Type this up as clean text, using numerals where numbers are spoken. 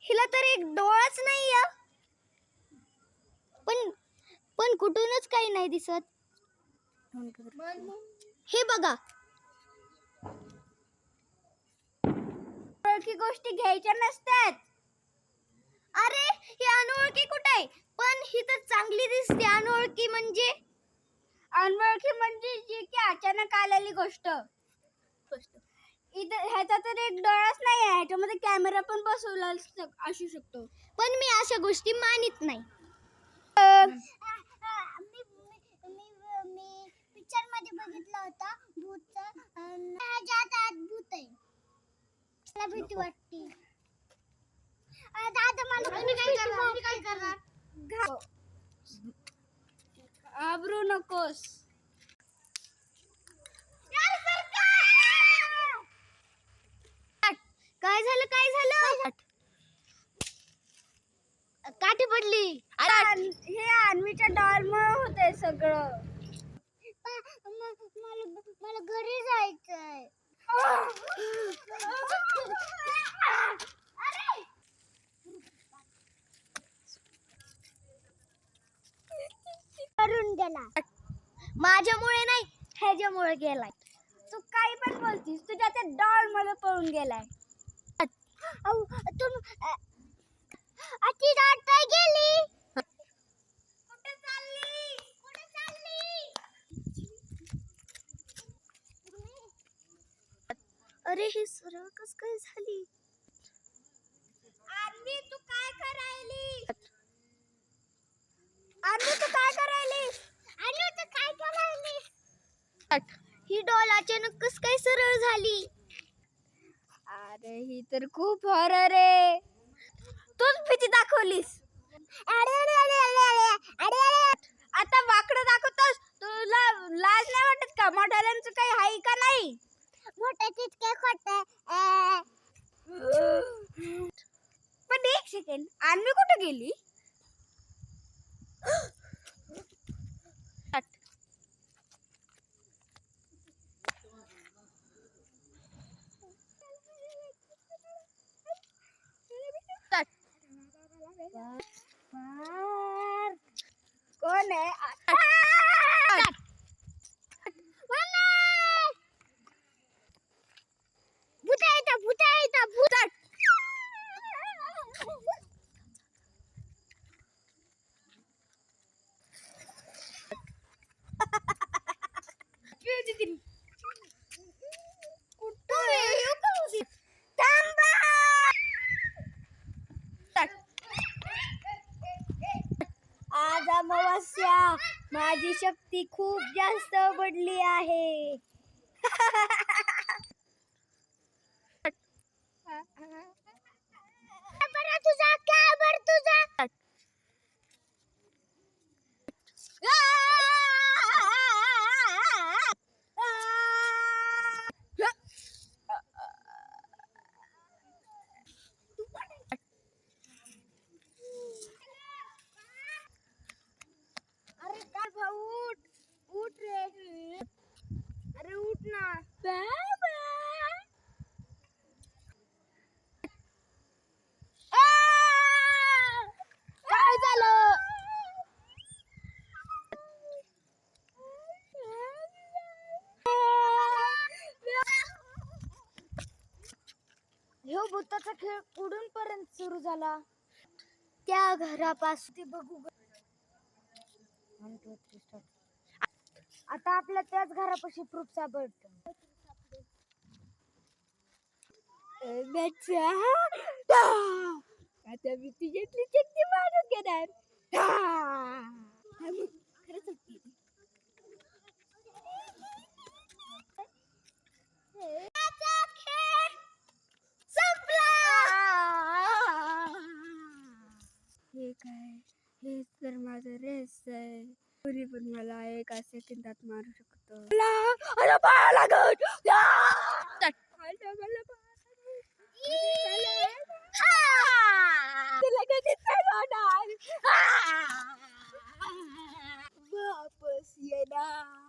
हिला तर एक डोळाच नाही आहे, पण कुठूनच काही नाही दिसत. हे बघा, अनोळखी गोष्टी घ्यायच्या नसतात. अरे ही अनोळखी कुठे आहे? पण ही तर चांगली दिसते. अनोळखी म्हणजे जी की अचानक आलेली गोष्ट. ह्याचा तर एक डोळाच नाही आहे, ह्याच्यामध्ये कॅमेरा पण बसवला असू शकतो. पण मी अशा गोष्टी मानित नाही. मी पिक्चर मध्ये बघितलं होतं भूतचं, ह्याच्यात भूत आहे, मला भीती वाटते. दादा मला काय करणार? घाबरू नकोस. काय झालं? काठी पडली. हे अन्वीच्या डॉलमुळे होतंय सगळं. मला घरी जायचंय. करून गेला. माझ्यामुळे नाही, ह्याच्यामुळे गेलाय. तू काही पण बोलतीस, तुझ्या त्या डॉल मध्ये पळून गेलाय. अति डॉल काय गेली? कुठे चालली? अरे ही सरळ कस काय झाली? अन्वी तू काय करायली? ही डॉल अचानक कस काय सरळ झाली? अरे ही तर खूप हॉरर आहे. तूच भीती दाखवलीस. आता वाकडं दाखवतोस. तुला लाज नाही वाटत का? मोठ्याल्यांचं काही हाय का नाही? मोठ्याचीच काय खोटं. पण एक सेकंड, अन्वी कुठे गेली? कोण आहे? भूत. आज अमावस्या, माझी शक्ती खूप जास्त बढ़ली आहे. अरे काय भाऊ, उठ रे. अरे उठ ना. काय झालं? ह्यो भूताचा खेळ कुठून पर्यंत सुरू झाला? त्या घरापासून ते बघू. 1 2 3 स्टार्ट. आता आपल्या त्याच घरापाशी प्रूफ सापडतो. आता मी तुझ्यातली शक्ती मारून घेणार. खरंच हे काय? हेच तर माझं रेस आहे. कोणी पण मला एका सेकंदात मारू शकतो. अरे पाया लागत वापस येणार